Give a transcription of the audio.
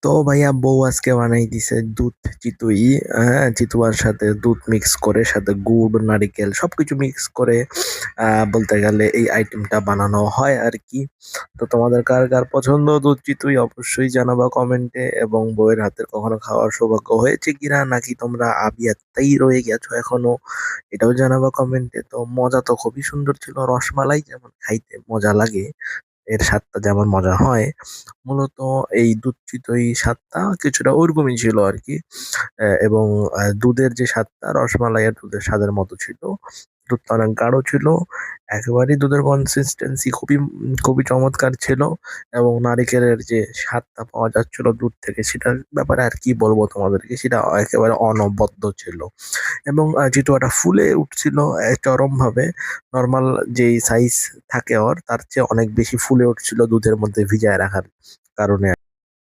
তো ভাইয়া বউ আজকে বানাই দিছে দুধ চিতুই। হ্যাঁ, চিতুয়ার সাথে দুধ মিক্স করে, সাথে গুড় নারিকেল সবকিছু মিক্স করে বলতে গেলে এই আইটেমটা বানানো হয় আর কি। তো তোমাদের কার কার পছন্দ দুধ চিতুই অবশ্যই জানাবা কমেন্টে, এবং বউয়ের হাতের কখনো খাওয়ার সৌভাগ্য হয়েছে কিনা, নাকি তোমরা আবিয়াতেই রয়ে গেছো এখনো, এটাও জানাবা কমেন্টে। তো মজা তো খুবই সুন্দর ছিল, রসমালাই যেমন খাইতে মজা লাগে এর স্বাদটা যেমন মজা হয়, মূলত এই দুধ চিতই স্বাদটা কিছুটা ওরকমই ছিল আর কি। এবং দুধের যে স্বাদটা রসমালাই আর দুধের স্বাদের মতো ছিল। দুধটা অনেক গাঢ় ছিল, একেবারেই দুধের কনসিস্টেন্সি খুবই খুবই চমৎকার ছিল। এবং নারিকেলের যে স্বাদটা পাওয়া যাচ্ছিল দুধ থেকে, সেটার ব্যাপারে আর কি বলবো তোমাদেরকে, সেটা একেবারে অনবদ্য ছিল। এবং চিতোয়াটা ফুলে উঠছিল চরমভাবে। নর্মাল যেই সাইজ থাকে ওর, তার চেয়ে অনেক বেশি ফুলে উঠছিল দুধের মধ্যে ভিজায় রাখার কারণে